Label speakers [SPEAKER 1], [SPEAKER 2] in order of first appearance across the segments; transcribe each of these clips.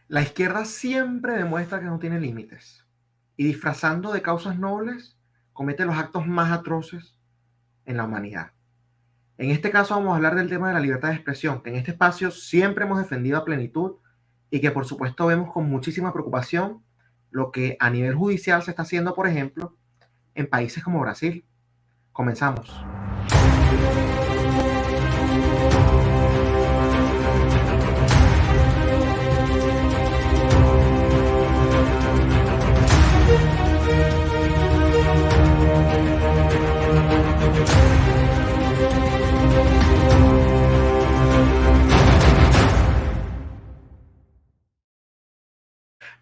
[SPEAKER 1] La izquierda siempre demuestra que no tiene límites y disfrazando de causas nobles comete los actos más atroces en la humanidad. En este caso vamos a hablar del tema de la libertad de expresión, que en este espacio siempre hemos defendido a plenitud y que por supuesto vemos con muchísima preocupación lo que a nivel judicial se está haciendo, por ejemplo, en países como Brasil. Comenzamos.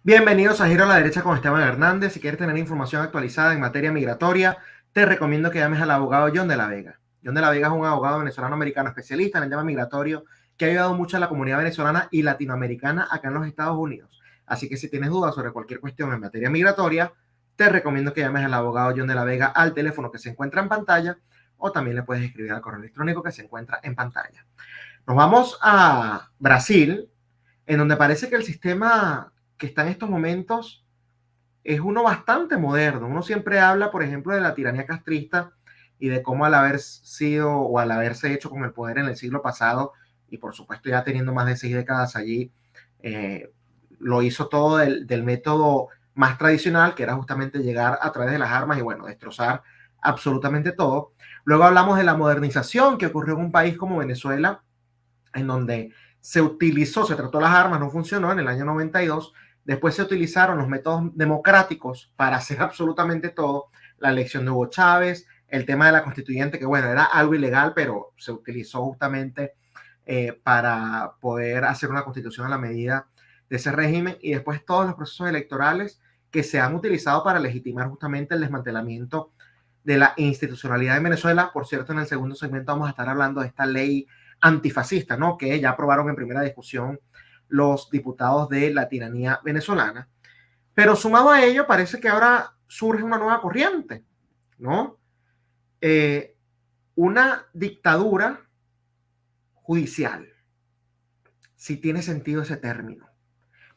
[SPEAKER 1] Bienvenidos a Giro a la Derecha con Esteban Hernández. Si quieres tener información actualizada en materia migratoria, te recomiendo que llames al abogado John de la Vega. John de la Vega es un abogado venezolano-americano especialista en el tema migratorio que ha ayudado mucho a la comunidad venezolana y latinoamericana acá en los Estados Unidos. Así que si tienes dudas sobre cualquier cuestión en materia migratoria, te recomiendo que llames al abogado John de la Vega al teléfono que se encuentra en pantalla o también le puedes escribir al correo electrónico que se encuentra en pantalla. Nos vamos a Brasil, en donde parece que el sistema que está en estos momentos es uno bastante moderno. Uno siempre habla, por ejemplo, de la tiranía castrista y de cómo al haber sido o al haberse hecho con el poder en el siglo pasado, y por supuesto ya teniendo más de 6 décadas allí, lo hizo todo del método más tradicional, que era justamente llegar a través de las armas y, bueno, destrozar absolutamente todo. Luego hablamos de la modernización que ocurrió en un país como Venezuela, en donde se trató las armas, no funcionó en el año 92. Después se utilizaron los métodos democráticos para hacer absolutamente todo. La elección de Hugo Chávez, el tema de la constituyente, que bueno, era algo ilegal, pero se utilizó justamente para poder hacer una constitución a la medida de ese régimen. Y después todos los procesos electorales que se han utilizado para legitimar justamente el desmantelamiento de la institucionalidad en Venezuela. Por cierto, en el segundo segmento vamos a estar hablando de esta ley antifascista, ¿no? Que ya aprobaron en primera discusión los diputados de la tiranía venezolana. Pero sumado a ello, parece que ahora surge una nueva corriente, ¿no? Una dictadura judicial, si tiene sentido ese término.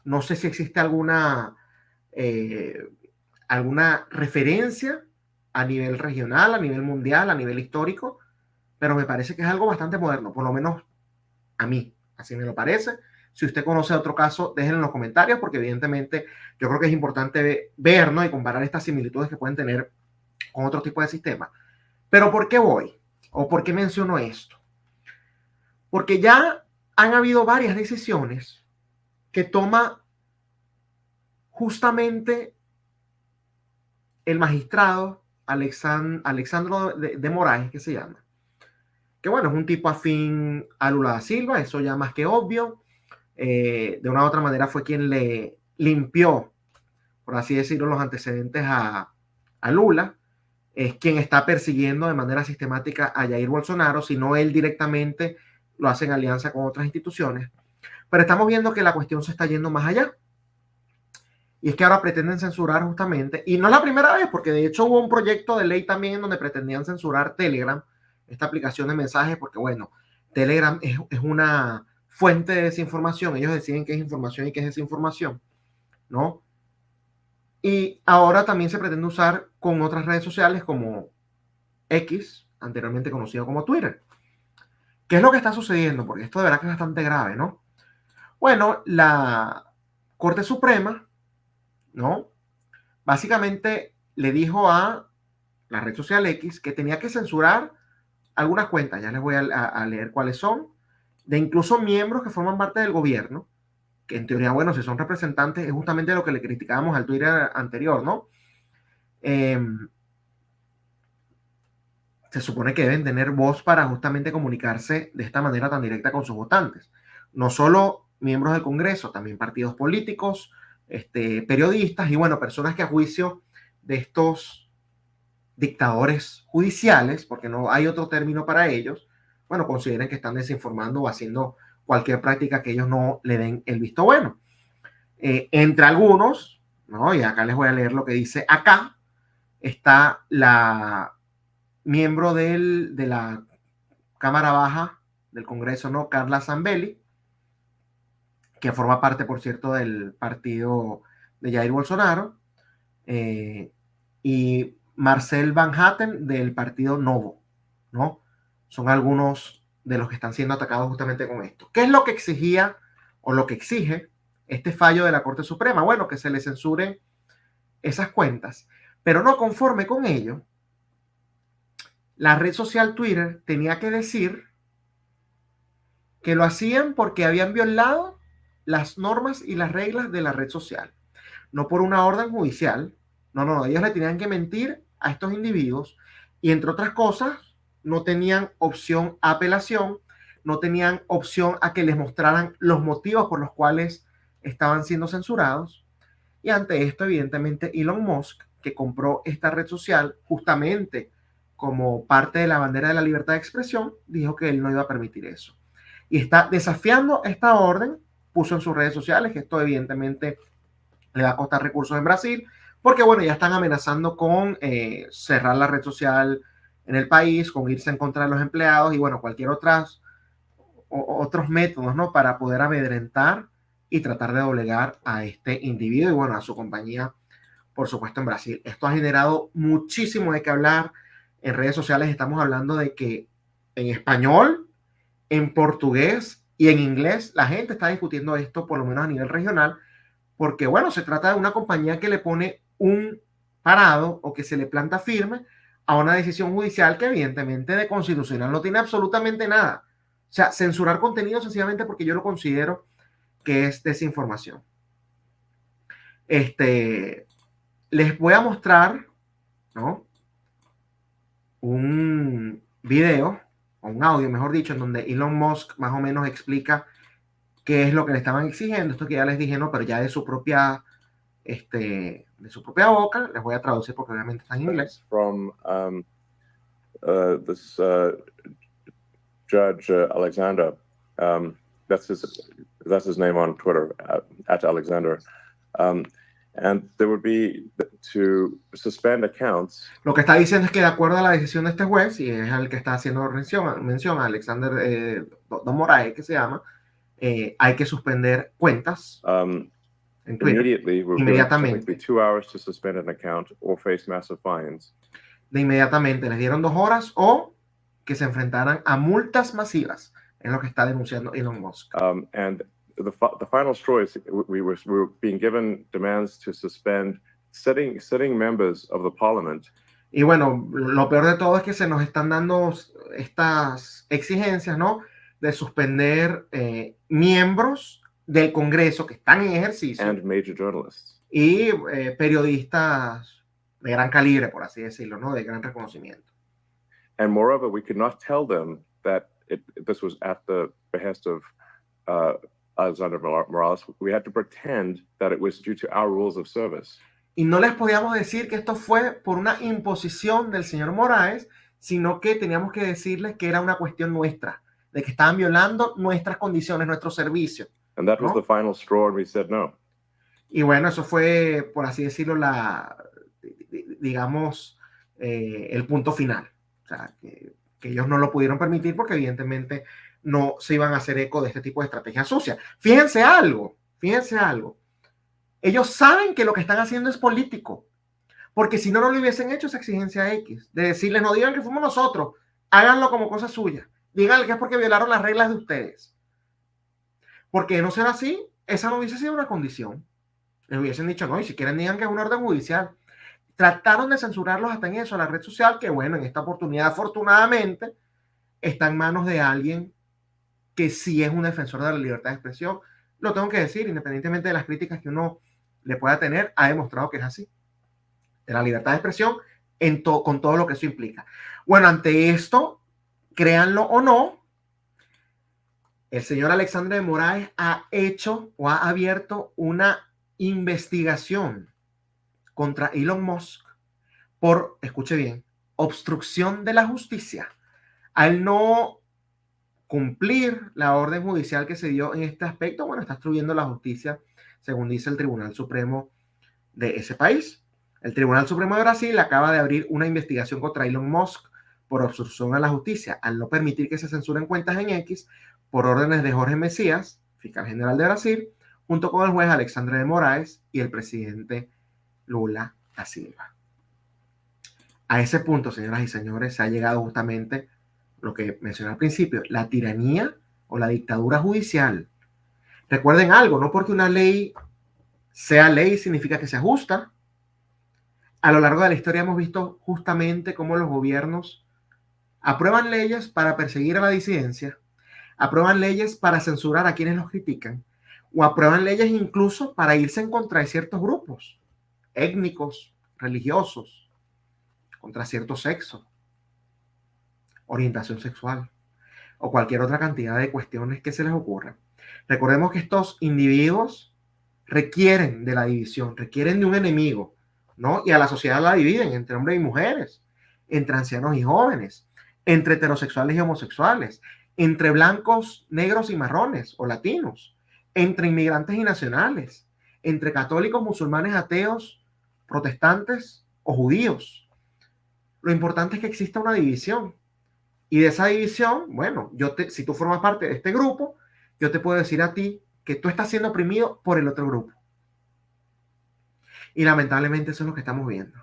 [SPEAKER 1] No sé si existe alguna referencia a nivel regional, a nivel mundial, a nivel histórico, pero me parece que es algo bastante moderno, por lo menos a mí, así me lo parece. Si usted conoce otro caso, déjenlo en los comentarios, porque evidentemente yo creo que es importante ver, ¿no? Y comparar estas similitudes que pueden tener con otro tipo de sistemas. Pero ¿por qué voy? ¿O por qué menciono esto? Porque ya han habido varias decisiones que toma justamente el magistrado Alexandro de Moraes, que se llama. Que bueno, es un tipo afín a Lula da Silva, eso ya más que obvio. De una u otra manera fue quien le limpió, por así decirlo, los antecedentes a Lula. Es quien está persiguiendo de manera sistemática a Jair Bolsonaro, si no él directamente lo hace en alianza con otras instituciones. Pero estamos viendo que la cuestión se está yendo más allá. Y es que ahora pretenden censurar justamente, y no es la primera vez, porque de hecho hubo un proyecto de ley también en donde pretendían censurar Telegram, esta aplicación de mensajes, porque bueno, Telegram es una fuente de desinformación, ellos deciden qué es información y qué es desinformación, ¿no? Y ahora también se pretende usar con otras redes sociales como X, anteriormente conocido como Twitter. ¿Qué es lo que está sucediendo? Porque esto de verdad que es bastante grave, ¿no? Bueno, la Corte Suprema, ¿no? Básicamente le dijo a la red social X que tenía que censurar algunas cuentas, ya les voy a leer cuáles son, de incluso miembros que forman parte del gobierno, que en teoría, bueno, si son representantes, es justamente lo que le criticábamos al Twitter anterior, ¿no? Se supone que deben tener voz para justamente comunicarse de esta manera tan directa con sus votantes. No solo miembros del Congreso, también partidos políticos, periodistas y, bueno, personas que a juicio de estos dictadores judiciales, porque no hay otro término para ellos, bueno, consideren que están desinformando o haciendo cualquier práctica que ellos no le den el visto bueno. Entre algunos, ¿no? Y acá les voy a leer lo que dice acá, está la miembro de la Cámara Baja del Congreso, ¿no? Carla Zambelli, que forma parte, por cierto, del partido de Jair Bolsonaro, y Marcel Van Hatten del partido Novo, ¿no? Son algunos de los que están siendo atacados justamente con esto. ¿Qué es lo que exigía o lo que exige este fallo de la Corte Suprema? Bueno, que se le censuren esas cuentas, pero no conforme con ello, la red social Twitter tenía que decir que lo hacían porque habían violado las normas y las reglas de la red social, no por una orden judicial. No, ellos le tenían que mentir a estos individuos y, entre otras cosas, no tenían opción a apelación, no tenían opción a que les mostraran los motivos por los cuales estaban siendo censurados. Y ante esto, evidentemente, Elon Musk, que compró esta red social justamente como parte de la bandera de la libertad de expresión, dijo que él no iba a permitir eso. Y está desafiando esta orden, puso en sus redes sociales que esto evidentemente le va a costar recursos en Brasil, porque bueno, ya están amenazando con cerrar la red social en el país, con irse en contra de los empleados y bueno, cualquier otros métodos, ¿no? Para poder amedrentar y tratar de doblegar a este individuo y bueno, a su compañía, por supuesto, en Brasil. Esto ha generado muchísimo de qué hablar. En redes sociales estamos hablando de que en español, en portugués y en inglés la gente está discutiendo esto, por lo menos a nivel regional, porque bueno, se trata de una compañía que le pone un parado o que se le planta firme a una decisión judicial que evidentemente de constitucional no tiene absolutamente nada. O sea, censurar contenido sencillamente porque yo lo considero que es desinformación. Les voy a mostrar, ¿no?, un video, o un audio, mejor dicho, en donde Elon Musk más o menos explica qué es lo que le estaban exigiendo. Esto que ya les dije, no, pero ya de su propia boca. Les voy a traducir porque obviamente está en inglés.
[SPEAKER 2] From this Judge Alexander, that's his name on Twitter, at Alexander, and there would be to suspend accounts.
[SPEAKER 1] Lo que está diciendo es que de acuerdo a la decisión de este juez, y es al que está haciendo mención a Alexander Don Moraes, que se llama, hay que suspender cuentas en Twitter inmediatamente.
[SPEAKER 2] 2 hours to suspend an account or face massive fines.
[SPEAKER 1] De inmediatamente les dieron 2 horas o que se enfrentaran a multas masivas, es lo que está denunciando Elon Musk.
[SPEAKER 2] And the final straw is we were being given demands to suspend sitting members of the parliament.
[SPEAKER 1] Y bueno, lo peor de todo es que se nos están dando estas exigencias, ¿no?, de suspender miembros del Congreso que están en ejercicio
[SPEAKER 2] and major journalists.
[SPEAKER 1] Y periodistas de gran calibre, por así decirlo, ¿no?, de gran reconocimiento.
[SPEAKER 2] And moreover, we could not tell them that this was at the behest of Alexander Morales. We had to pretend that it was due to our rules of service.
[SPEAKER 1] Y no les podíamos decir que esto fue por una imposición del señor Moraes, sino que teníamos que decirles que era una cuestión nuestra, de que estaban violando nuestras condiciones, nuestros servicios.
[SPEAKER 2] And that was the final straw, and we said no.
[SPEAKER 1] Y bueno, eso fue, por así decirlo, digamos, el punto final. O sea, que ellos no lo pudieron permitir porque evidentemente no se iban a hacer eco de este tipo de estrategia sucia. Fíjense algo. Ellos saben que lo que están haciendo es político, porque si no, no le hubiesen hecho esa exigencia X, de decirles, no digan que fuimos nosotros, háganlo como cosa suya, díganle que es porque violaron las reglas de ustedes. Porque de no ser así, esa no hubiese sido una condición. Les hubiesen dicho, no, y si quieren digan que es una orden judicial. Trataron de censurarlos hasta en eso, la red social, que bueno, en esta oportunidad, afortunadamente, está en manos de alguien que sí es un defensor de la libertad de expresión. Lo tengo que decir, independientemente de las críticas que uno le pueda tener, ha demostrado que es así. De la libertad de expresión con todo lo que eso implica. Bueno, ante esto, créanlo o no, el señor Alexandre de Moraes ha hecho o ha abierto una investigación contra Elon Musk por, escuche bien, obstrucción de la justicia. Al no cumplir la orden judicial que se dio en este aspecto, bueno, está obstruyendo la justicia, según dice el Tribunal Supremo de ese país. El Tribunal Supremo de Brasil acaba de abrir una investigación contra Elon Musk por obstrucción a la justicia, al no permitir que se censuren cuentas en X por órdenes de Jorge Mesías, fiscal general de Brasil, junto con el juez Alexandre de Moraes y el presidente Lula da Silva. A ese punto, señoras y señores, se ha llegado justamente lo que mencioné al principio, la tiranía o la dictadura judicial. Recuerden algo, no porque una ley sea ley significa que sea justa. A lo largo de la historia hemos visto justamente cómo los gobiernos aprueban leyes para perseguir a la disidencia, aprueban leyes para censurar a quienes los critican, o aprueban leyes incluso para irse en contra de ciertos grupos étnicos, religiosos, contra cierto sexo, orientación sexual o cualquier otra cantidad de cuestiones que se les ocurra. Recordemos que estos individuos requieren de la división, requieren de un enemigo, ¿no? Y a la sociedad la dividen entre hombres y mujeres, entre ancianos y jóvenes, entre heterosexuales y homosexuales, entre blancos, negros y marrones o latinos, entre inmigrantes y nacionales, entre católicos, musulmanes, ateos, protestantes o judíos. Lo importante es que exista una división. Y de esa división, bueno, si tú formas parte de este grupo, yo te puedo decir a ti que tú estás siendo oprimido por el otro grupo. Y lamentablemente eso es lo que estamos viendo.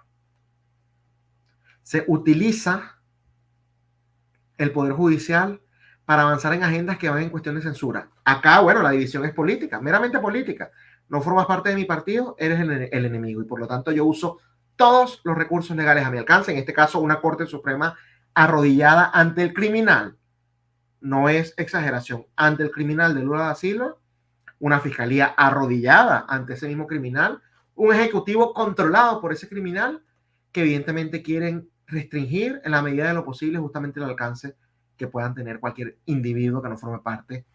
[SPEAKER 1] Se utiliza el Poder Judicial para avanzar en agendas que van en cuestión de censura. Acá, bueno, la división es política, meramente política. No formas parte de mi partido, eres el enemigo. Y por lo tanto yo uso todos los recursos legales a mi alcance. En este caso, una Corte Suprema arrodillada ante el criminal. No es exageración. Ante el criminal de Lula da Silva, una fiscalía arrodillada ante ese mismo criminal, un ejecutivo controlado por ese criminal que evidentemente quieren restringir en la medida de lo posible justamente el alcance que puedan tener cualquier individuo que no forme parte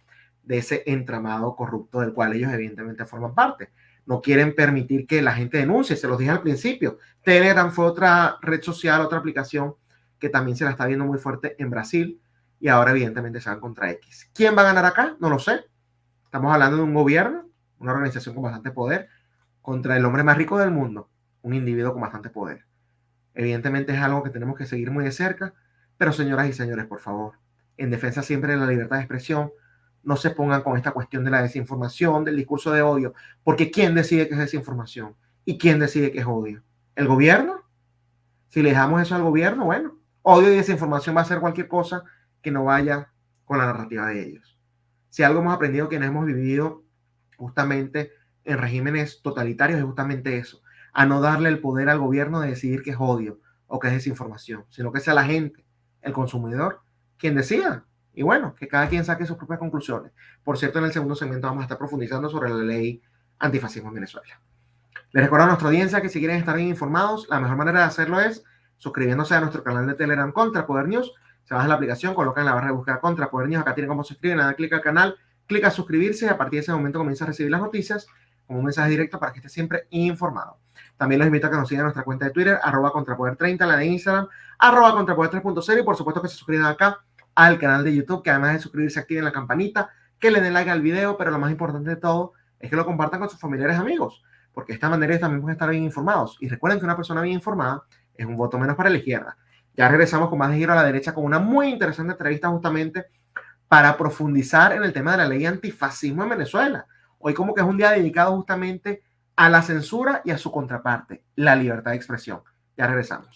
[SPEAKER 1] de ese entramado corrupto del cual ellos evidentemente forman parte. No quieren permitir que la gente denuncie, se los dije al principio. Telegram fue otra red social, otra aplicación que también se la está viendo muy fuerte en Brasil y ahora evidentemente se van contra X. ¿Quién va a ganar acá? No lo sé. Estamos hablando de un gobierno, una organización con bastante poder, contra el hombre más rico del mundo, un individuo con bastante poder. Evidentemente es algo que tenemos que seguir muy de cerca, pero señoras y señores, por favor, en defensa siempre de la libertad de expresión, no se pongan con esta cuestión de la desinformación, del discurso de odio, porque ¿quién decide que es desinformación? ¿Y quién decide que es odio? ¿El gobierno? Si le dejamos eso al gobierno, bueno, odio y desinformación va a ser cualquier cosa que no vaya con la narrativa de ellos. Si algo hemos aprendido quienes hemos vivido justamente en regímenes totalitarios es justamente eso, a no darle el poder al gobierno de decidir que es odio o que es desinformación, sino que sea la gente, el consumidor, quien decida. Y bueno, que cada quien saque sus propias conclusiones. Por cierto, en el segundo segmento vamos a estar profundizando sobre la ley antifascismo en Venezuela. Les recuerdo a nuestra audiencia que si quieren estar bien informados, la mejor manera de hacerlo es suscribiéndose a nuestro canal de Telegram Contra Poder News. Se baja la aplicación, colocan en la barra de búsqueda Contra Poder News, acá tienen cómo se suscriben, le dan clic al canal, clic a suscribirse y a partir de ese momento comienza a recibir las noticias como un mensaje directo para que esté siempre informado. También los invito a que nos sigan en nuestra cuenta de Twitter, @contrapoder30, la de Instagram, @contrapoder3.0 y por supuesto que se suscriban acá al canal de YouTube, que además de suscribirse activen la campanita, que le den like al video, pero lo más importante de todo es que lo compartan con sus familiares y amigos, porque de esta manera ellos también pueden estar bien informados. Y recuerden que una persona bien informada es un voto menos para la izquierda. Ya regresamos con más de Giro a la Derecha con una muy interesante entrevista justamente para profundizar en el tema de la ley antifascismo en Venezuela. Hoy como que es un día dedicado justamente a la censura y a su contraparte, la libertad de expresión. Ya regresamos.